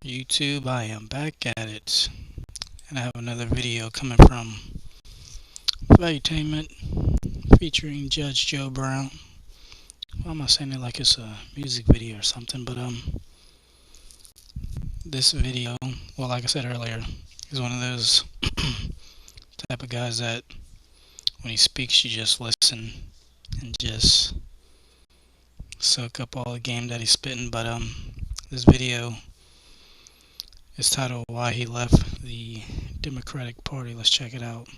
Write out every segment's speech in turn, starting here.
YouTube, I am back at it, and I have another video coming from Valuetainment featuring Judge Joe Brown. Well, I'm not saying it like it's a music video or something, but this video, well, like I said earlier, is one of those type of guys that when he speaks, you just listen and just soak up all the game that he's spitting. But this video is titled "Why He Left the Democratic Party." Let's check it out.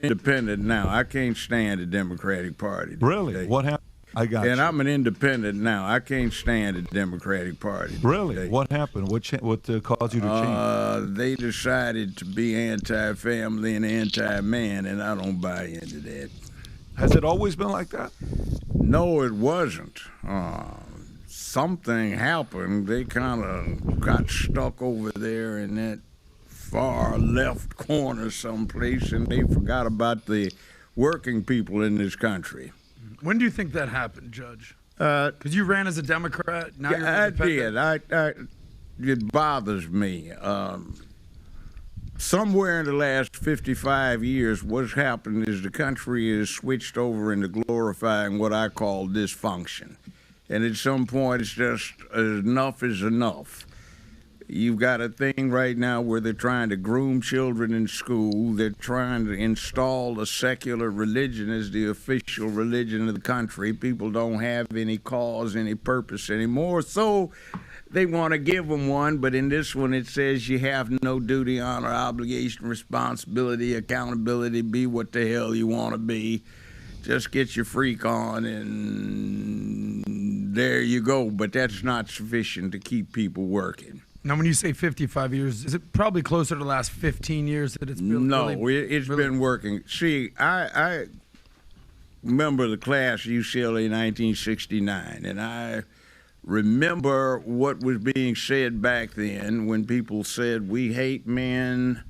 Independent now. I can't stand the Democratic Party. Really? What happened? I got you. And I'm an independent now. I can't stand the Democratic Party. Really? What happened? What caused you to change? They decided to be anti-family and anti-man, and I don't buy into that. Has it always been like that? No, it wasn't. Something happened. They kind of got stuck over there in that far left corner someplace, and they forgot about the working people in this country. When do you think that happened, Judge? Because you ran as a Democrat. Now you're I did. It bothers me. Somewhere in the last 55 years, what's happened is the country is switched over into glorifying what I call dysfunction. And at some point, it's just enough is enough. You've got a thing right now where they're trying to groom children in school. They're trying to install a secular religion as the official religion of the country. People don't have any cause, any purpose anymore. So they want to give them one, but in this one it says you have no duty, honor, obligation, responsibility, accountability, be what the hell you want to be. Just get your freak on and there you go. But that's not sufficient to keep people working. Now, when you say 55 years, is it probably closer to the last 15 years that it's been? No, it's been working. See, I remember the class at UCLA 1969, and I remember what was being said back then when people said we hate men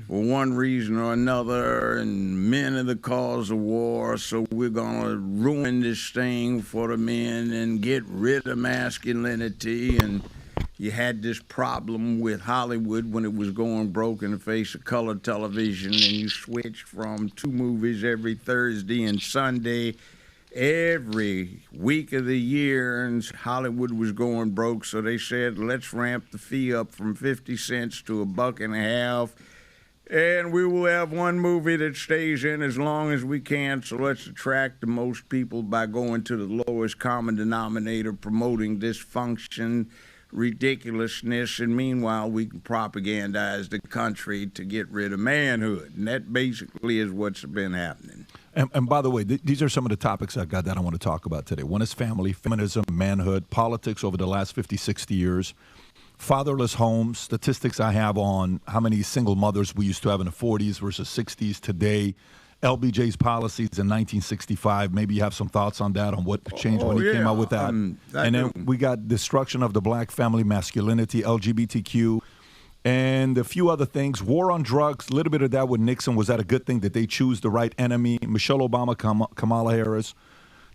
for one reason or another, and men are the cause of war, so we're going to ruin this thing for the men and get rid of masculinity. And you had this problem with Hollywood when it was going broke in the face of color television, and you switched from 2 movies every Thursday and Sunday every week of the year, and Hollywood was going broke, so they said, let's ramp the fee up from 50 cents to $1.50, and we will have one movie that stays in as long as we can, so let's attract the most people by going to the lowest common denominator, promoting dysfunction, ridiculousness, and meanwhile we can propagandize the country to get rid of manhood, and that basically is what's been happening. And by the way, these are some of the topics I got that I want to talk about today. One is family, feminism, manhood, politics over the last 50, 60 years, fatherless homes, statistics I have on how many single mothers we used to have in the 40s versus 60s today, LBJ's policies in 1965. Maybe you have some thoughts on that, on what changed when he came out with that. And then we got destruction of the black family, masculinity, LGBTQ, and a few other things. War on drugs, a little bit of that with Nixon. Was that a good thing? Did they choose the right enemy? Michelle Obama, Kamala Harris,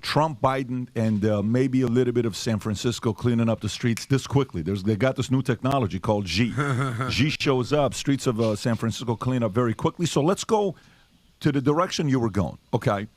Trump, Biden, and maybe a little bit of San Francisco cleaning up the streets this quickly. They got this new technology called G. G shows up, streets of San Francisco clean up very quickly. So let's go to the direction you were going. Okay.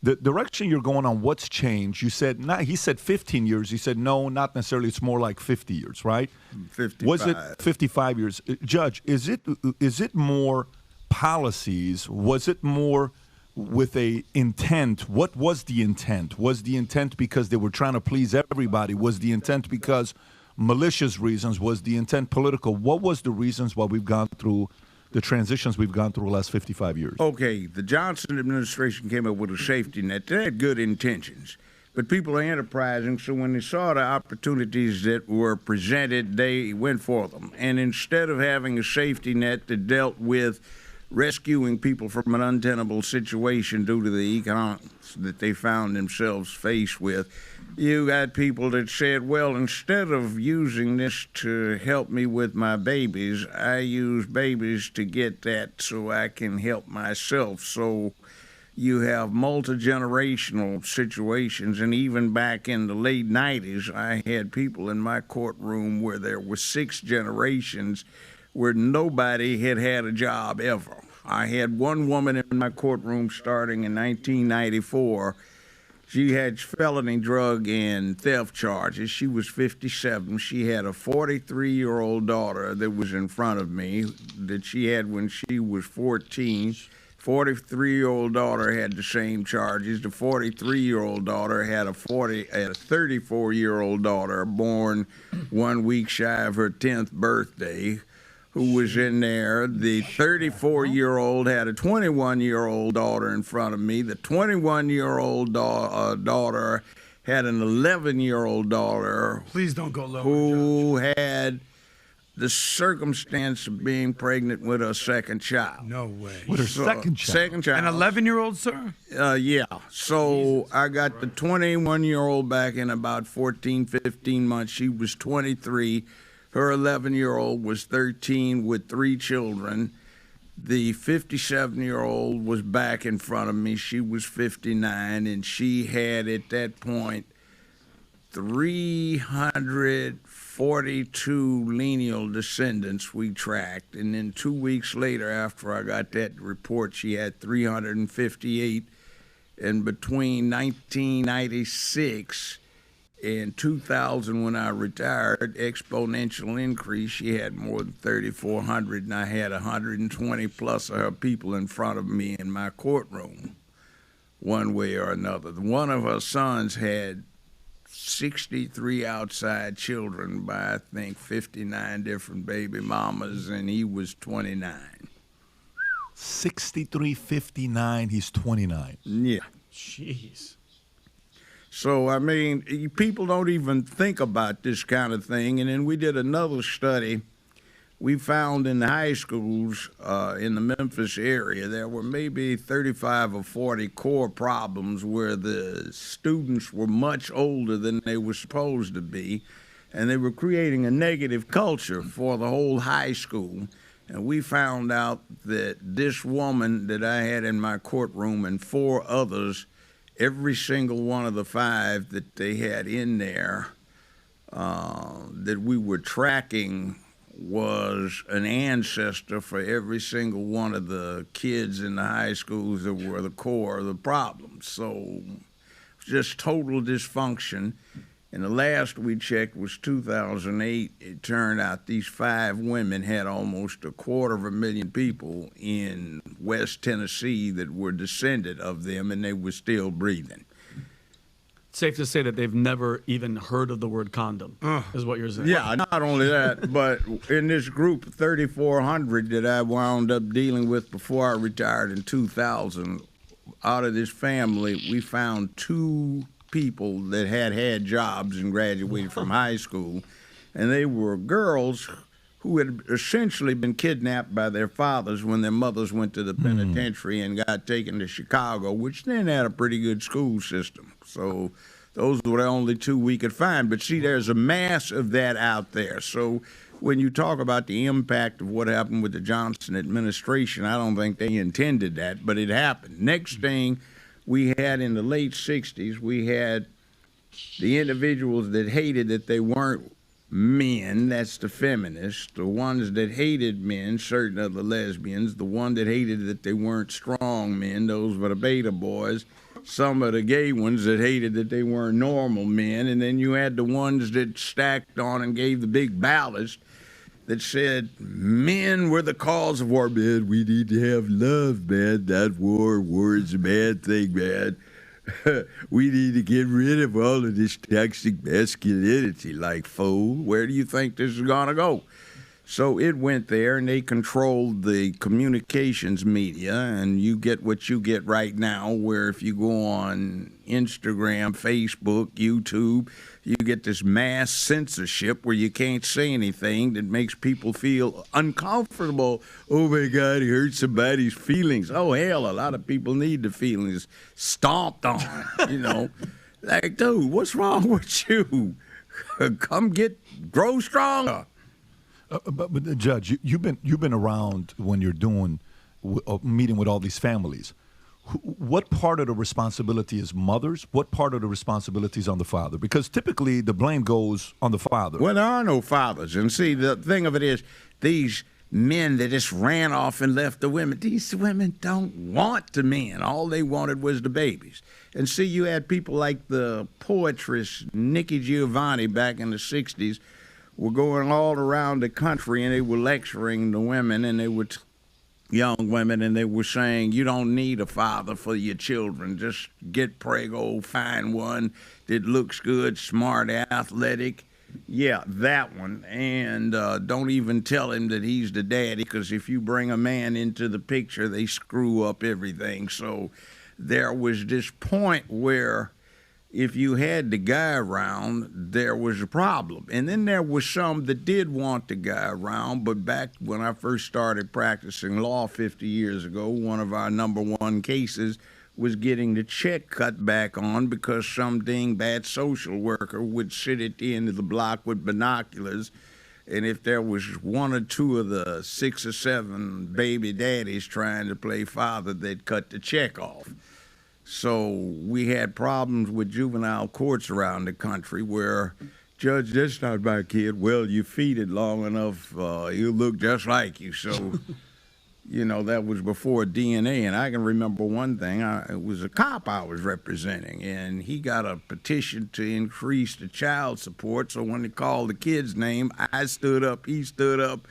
The direction you're going on, what's changed? You said, he said 15 years. He said, no, not necessarily. It's more like 50 years, right? 55. Was it 55 years? Judge, is it more policies? Was it more with a intent? What was the intent? Was the intent because they were trying to please everybody? Was the intent because malicious reasons? Was the intent political? What was the reasons why we've gone through the transitions we've gone through the last 55 years? Okay, the Johnson administration came up with a safety net. They had good intentions, but people are enterprising, so when they saw the opportunities that were presented, they went for them. And instead of having a safety net that dealt with rescuing people from an untenable situation due to the economics that they found themselves faced with, you got people that said, well, instead of using this to help me with my babies, I use babies to get that so I can help myself. So you have multi-generational situations, and even back in the late 90s, I had people in my courtroom where there were 6 generations where nobody had had a job ever. I had one woman in my courtroom starting in 1994. She had felony drug and theft charges. She was 57. She had a 43-year-old daughter that was in front of me that she had when she was 14. 43-year-old daughter had the same charges. The 43-year-old daughter had a 34-year-old daughter born 1 week shy of her 10th birthday, who was in there. The 34-year-old had a 21-year-old daughter in front of me. The 21-year-old daughter had an 11-year-old daughter. Please don't go lower, who had the circumstance of being pregnant with her second child. No way. With her second child? Second child. An 11-year-old, sir? Yeah. So I got the 21-year-old back in about 14, 15 months. She was 23. Her 11-year-old was 13 with 3 children. The 57-year-old was back in front of me. She was 59, and she had at that point 342 lineal descendants we tracked. And then 2 weeks later, after I got that report, she had 358. And between 1996 and 2000, when I retired, exponential increase, she had more than 3,400, and I had 120 plus of her people in front of me in my courtroom, one way or another. One of her sons had 63 outside children by, I think, 59 different baby mamas, and he was 29. 63, 59, he's 29. Yeah. Jeez. So, I mean, people don't even think about this kind of thing. And then we did another study. We found in the high schools in the Memphis area, there were maybe 35 or 40 core problems where the students were much older than they were supposed to be, and they were creating a negative culture for the whole high school. And we found out that this woman that I had in my courtroom and 4 others, every single one of the 5 that they had in there that we were tracking was an ancestor for every single one of the kids in the high schools that were the core of the problem. So just total dysfunction. And the last we checked was 2008. It turned out these 5 women had almost 250,000 people in West Tennessee that were descended of them, and they were still breathing. Safe to say that they've never even heard of the word condom, is what you're saying. Yeah, not only that, but in this group of 3,400 that I wound up dealing with before I retired in 2000, out of this family, we found 2 people that had jobs and graduated from high school, and they were girls who had essentially been kidnapped by their fathers when their mothers went to the penitentiary and got taken to Chicago, which then had a pretty good school system. So those were the only 2 we could find. But see, there's a mass of that out there. So when you talk about the impact of what happened with the Johnson administration, I don't think they intended that, but it happened. Next thing we had in the late 60s, we had the individuals that hated that they weren't men, that's the feminists, the ones that hated men, certain of the lesbians, the one that hated that they weren't strong men, those were the beta boys, some of the gay ones that hated that they weren't normal men, and then you had the ones that stacked on and gave the big ballast that said men were the cause of war. Man, we need to have love, man, not war. War is a bad thing, man. We need to get rid of all of this toxic masculinity. Like, fool, where do you think this is going to go? So it went there, and they controlled the communications media, and you get what you get right now, where if you go on Instagram, Facebook, YouTube, you get this mass censorship where you can't say anything that makes people feel uncomfortable. Oh, my God, he hurt somebody's feelings. Oh, hell, a lot of people need the feelings stomped on, you know. Like, dude, what's wrong with you? Grow stronger. But Judge, you've been around when you're doing meeting with all these families. What part of the responsibility is mother's? What part of the responsibility is on the father? Because typically the blame goes on the father. Well, there are no fathers. And see, the thing of it is, these men that just ran off and left the women, these women don't want the men. All they wanted was the babies. And see, you had people like the poetress Nikki Giovanni back in the 60s were going all around the country, and they were lecturing the women, and they were young women, and they were saying, you don't need a father for your children. Just get prego, find one that looks good, smart, athletic. Yeah, that one. And don't even tell him that he's the daddy, because if you bring a man into the picture, they screw up everything. So there was this point where if you had the guy around, there was a problem. And then there was some that did want the guy around, but back when I first started practicing law 50 years ago, one of our number one cases was getting the check cut back on because some dingbat social worker would sit at the end of the block with binoculars, and if there was one or two of the 6 or 7 baby daddies trying to play father, they'd cut the check off. So we had problems with juvenile courts around the country where, Judge, that's not my kid. Well, you feed it long enough, he'll look just like you. So, you know, that was before DNA. And I can remember one thing. It was a cop I was representing, and he got a petition to increase the child support. So when they called the kid's name, I stood up, he stood up.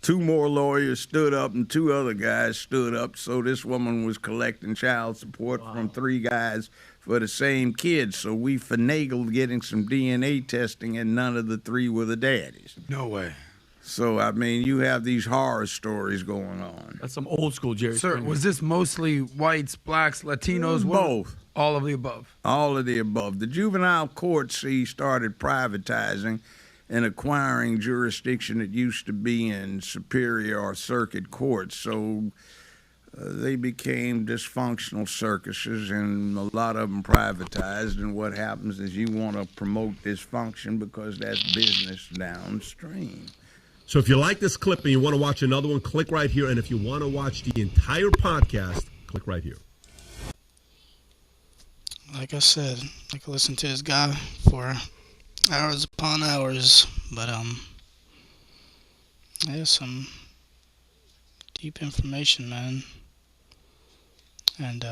2 more lawyers stood up, and 2 other guys stood up. So this woman was collecting child support from 3 guys for the same kid. So we finagled getting some DNA testing, and none of the 3 were the daddies. No way. So, I mean, you have these horror stories going on. That's some old school Jerry Sir, Springer. was this mostly whites, blacks, Latinos? Both. All of the above. All of the above. The juvenile courts, started privatizing and acquiring jurisdiction that used to be in superior or circuit courts. So they became dysfunctional circuses, and a lot of them privatized. And what happens is you want to promote dysfunction because that's business downstream. So if you like this clip and you want to watch another one, click right here. And if you want to watch the entire podcast, click right here. Like I said, I could listen to this guy for hours upon hours, but yeah, some deep information, man. And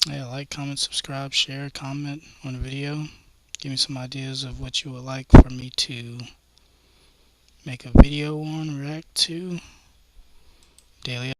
yeah, like, comment, subscribe, share, comment on the video. Give me some ideas of what you would like for me to make a video on, react to. Daily